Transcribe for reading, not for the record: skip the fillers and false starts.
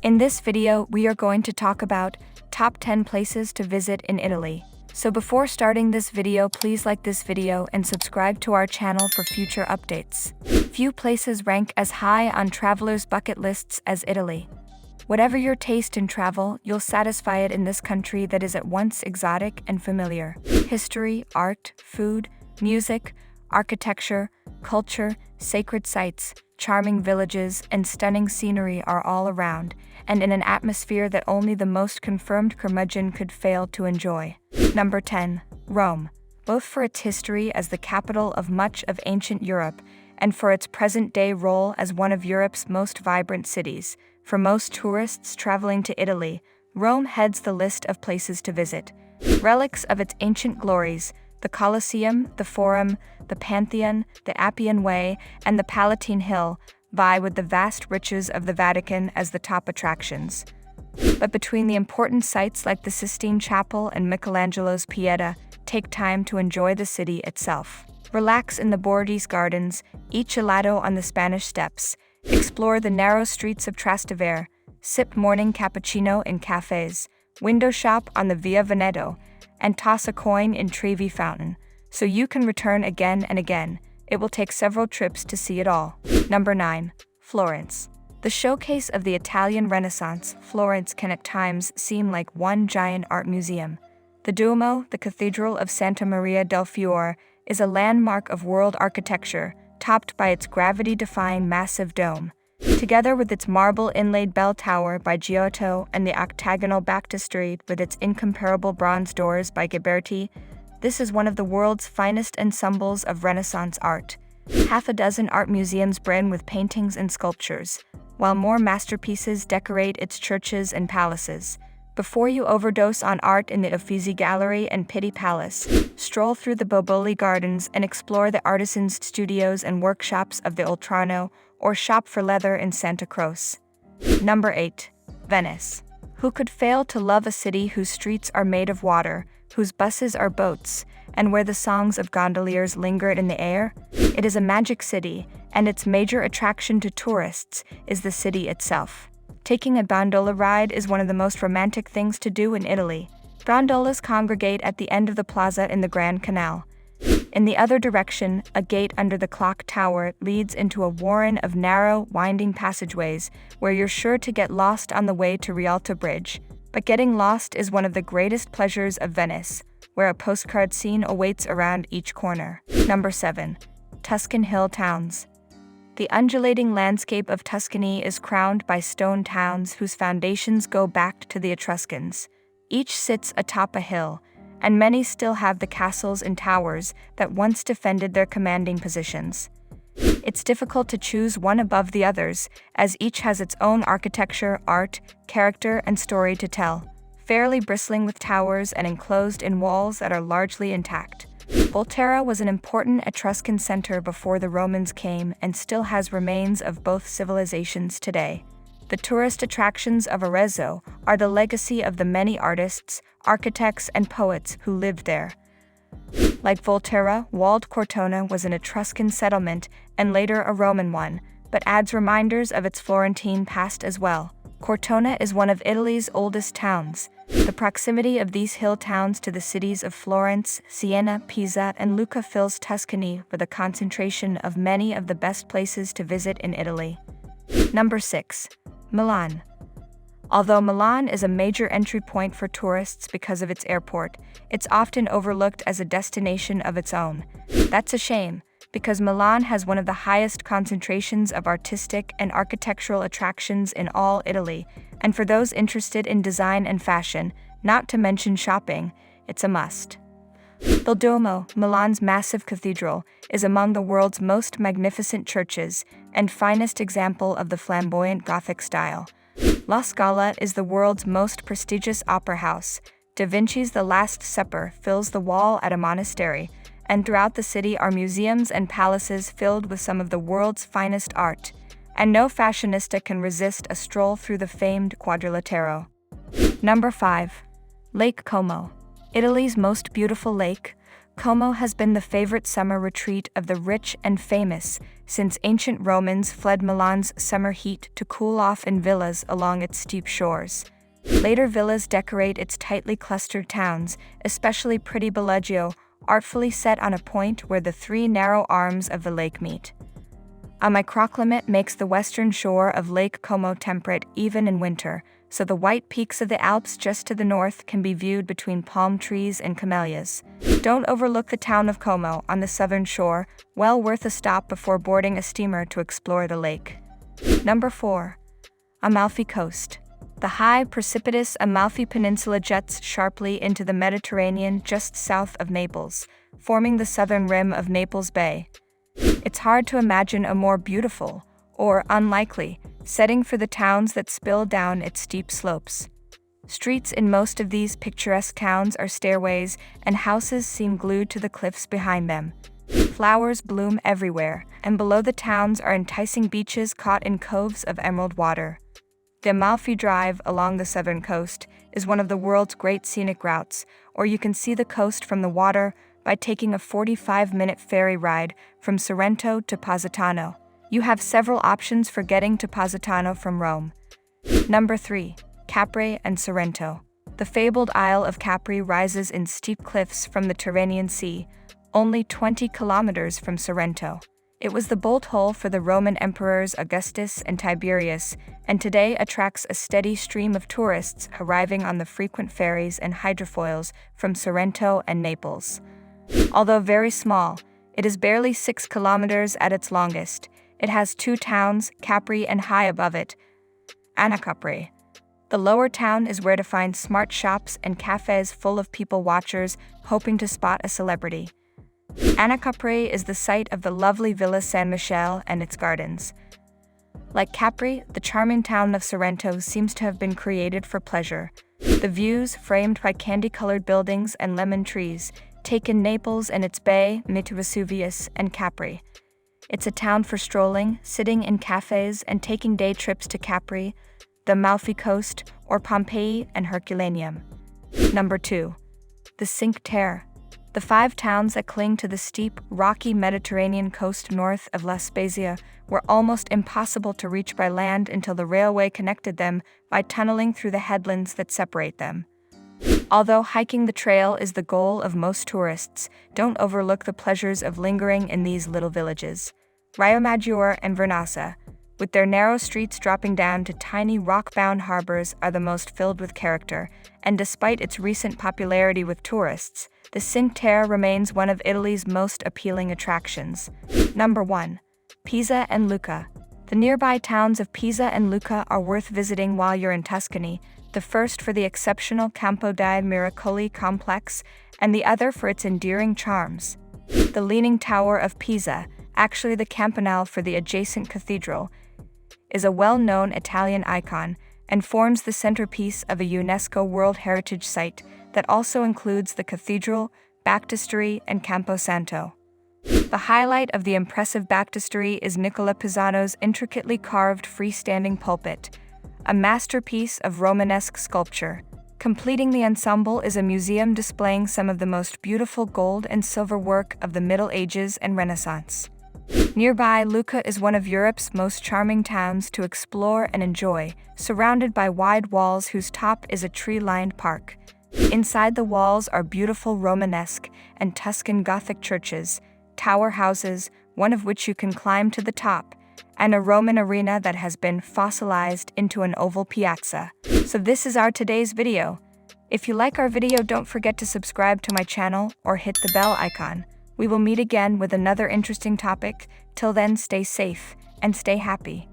In this video, we are going to talk about top 10 places to visit in Italy. So before starting this video, please like this video and subscribe to our channel for future updates. Few places rank as high on travelers' bucket lists as Italy. Whatever your taste in travel, you'll satisfy it in this country that is at once exotic and familiar. History, art, food, music, architecture, culture, sacred sites, charming villages, and stunning scenery are all around, and in an atmosphere that only the most confirmed curmudgeon could fail to enjoy. Number 10. Rome. Both for its history as the capital of much of ancient Europe and for its present-day role as one of Europe's most vibrant cities, for most tourists traveling to Italy, Rome heads the list of places to visit. Relics of its ancient glories, the Colosseum, the Forum, the Pantheon, the Appian Way, and the Palatine Hill vie with the vast riches of the Vatican as the top attractions. But between the important sites like the Sistine Chapel and Michelangelo's Pieta, take time to enjoy the city itself. Relax in the Borghese Gardens, eat gelato on the Spanish Steps, explore the narrow streets of Trastevere, sip morning cappuccino in cafes, window shop on the Via Veneto, and toss a coin in Trevi Fountain, so you can return again and again. It will take several trips to see it all. Number 9. Florence. The showcase of the Italian Renaissance, Florence can at times seem like one giant art museum. The Duomo, the Cathedral of Santa Maria del Fiore, is a landmark of world architecture, topped by its gravity-defying massive dome. Together with its marble-inlaid bell tower by Giotto and the octagonal baptistry with its incomparable bronze doors by Ghiberti, this is one of the world's finest ensembles of Renaissance art. Half a dozen art museums brim with paintings and sculptures, while more masterpieces decorate its churches and palaces. Before you overdose on art in the Uffizi Gallery and Pitti Palace, stroll through the Boboli Gardens and explore the artisans' studios and workshops of the Oltrarno, or shop for leather in Santa Croce. Number 8. Venice. Who could fail to love a city whose streets are made of water, whose buses are boats, and where the songs of gondoliers linger in the air? It is a magic city, and its major attraction to tourists is the city itself. Taking a gondola ride is one of the most romantic things to do in Italy. Gondolas congregate at the end of the plaza in the Grand Canal. In the other direction, a gate under the clock tower leads into a warren of narrow, winding passageways where you're sure to get lost on the way to Rialto Bridge. But getting lost is one of the greatest pleasures of Venice, where a postcard scene awaits around each corner. Number 7. Tuscan hill towns. The undulating landscape of Tuscany is crowned by stone towns whose foundations go back to the Etruscans. Each sits atop a hill, and many still have the castles and towers that once defended their commanding positions. It's difficult to choose one above the others, as each has its own architecture, art, character, and story to tell, fairly bristling with towers and enclosed in walls that are largely intact. Volterra was an important Etruscan center before the Romans came and still has remains of both civilizations today. The tourist attractions of Arezzo are the legacy of the many artists, architects, and poets who lived there. Like Volterra, walled Cortona was an Etruscan settlement and later a Roman one, but adds reminders of its Florentine past as well. Cortona is one of Italy's oldest towns. The proximity of these hill towns to the cities of Florence, Siena, Pisa, and Lucca fills Tuscany with a concentration of many of the best places to visit in Italy. Number 6. Milan. Although Milan is a major entry point for tourists because of its airport, it's often overlooked as a destination of its own. That's a shame, because Milan has one of the highest concentrations of artistic and architectural attractions in all Italy, and for those interested in design and fashion, not to mention shopping, it's a must. Il Duomo, Milan's massive cathedral, is among the world's most magnificent churches and finest example of the flamboyant Gothic style. La Scala is the world's most prestigious opera house. Da Vinci's The Last Supper fills the wall at a monastery, and throughout the city are museums and palaces filled with some of the world's finest art, and no fashionista can resist a stroll through the famed Quadrilatero. Number 5. Lake Como. Italy's most beautiful lake, Como has been the favorite summer retreat of the rich and famous since ancient Romans fled Milan's summer heat to cool off in villas along its steep shores. Later villas decorate its tightly clustered towns, especially pretty Bellagio, artfully set on a point where the three narrow arms of the lake meet. A microclimate makes the western shore of Lake Como temperate even in winter, so the white peaks of the Alps just to the north can be viewed between palm trees and camellias. Don't overlook the town of Como on the southern shore, well worth a stop before boarding a steamer to explore the lake. Number 4. Amalfi Coast. The high, precipitous Amalfi Peninsula jets sharply into the Mediterranean just south of Naples, forming the southern rim of Naples Bay. It's hard to imagine a more beautiful, or unlikely, setting for the towns that spill down its steep slopes. Streets in most of these picturesque towns are stairways, and houses seem glued to the cliffs behind them. Flowers bloom everywhere, and below the towns are enticing beaches caught in coves of emerald water. The Amalfi Drive along the southern coast is one of the world's great scenic routes, or you can see the coast from the water by taking a 45-minute ferry ride from Sorrento to Positano. You have several options for getting to Positano from Rome. Number 3. Capri and Sorrento. The fabled Isle of Capri rises in steep cliffs from the Tyrrhenian Sea, only 20 kilometers from Sorrento. It was the bolt hole for the Roman emperors Augustus and Tiberius, and today attracts a steady stream of tourists arriving on the frequent ferries and hydrofoils from Sorrento and Naples. Although very small, it is barely 6 kilometers at its longest. It has two towns, Capri and high above it, Anacapri. The lower town is where to find smart shops and cafes full of people watchers hoping to spot a celebrity. Anacapri is the site of the lovely Villa San Michele and its gardens. Like Capri, the charming town of Sorrento seems to have been created for pleasure. The views, framed by candy-colored buildings and lemon trees, take in Naples and its bay, Meta Vesuvius, and Capri. It's a town for strolling, sitting in cafes, and taking day trips to Capri, the Amalfi Coast, or Pompeii and Herculaneum. Number 2. The Cinque Terre. The 5 towns that cling to the steep, rocky Mediterranean coast north of La Spezia were almost impossible to reach by land until the railway connected them by tunneling through the headlands that separate them. Although hiking the trail is the goal of most tourists, don't overlook the pleasures of lingering in these little villages. Riomaggiore and Vernazza, with their narrow streets dropping down to tiny rock-bound harbors, are the most filled with character, and despite its recent popularity with tourists, the Cinque Terre remains one of Italy's most appealing attractions. Number 1. Pisa and Lucca. The nearby towns of Pisa and Lucca are worth visiting while you're in Tuscany, the first for the exceptional Campo dei Miracoli complex, and the other for its endearing charms. The Leaning Tower of Pisa, actually the campanile for the adjacent cathedral, is a well-known Italian icon and forms the centerpiece of a UNESCO World Heritage Site that also includes the cathedral, baptistery, and Campo Santo. The highlight of the impressive baptistery is Nicola Pisano's intricately carved freestanding pulpit, a masterpiece of Romanesque sculpture. Completing the ensemble is a museum displaying some of the most beautiful gold and silver work of the Middle Ages and Renaissance. Nearby, Lucca is one of Europe's most charming towns to explore and enjoy, surrounded by wide walls whose top is a tree-lined park. Inside the walls are beautiful Romanesque and Tuscan Gothic churches, tower houses, one of which you can climb to the top, and a Roman arena that has been fossilized into an oval piazza. So this is our today's video. If you like our video, don't forget to subscribe to my channel or hit the bell icon. We will meet again with another interesting topic. Till then, stay safe and stay happy.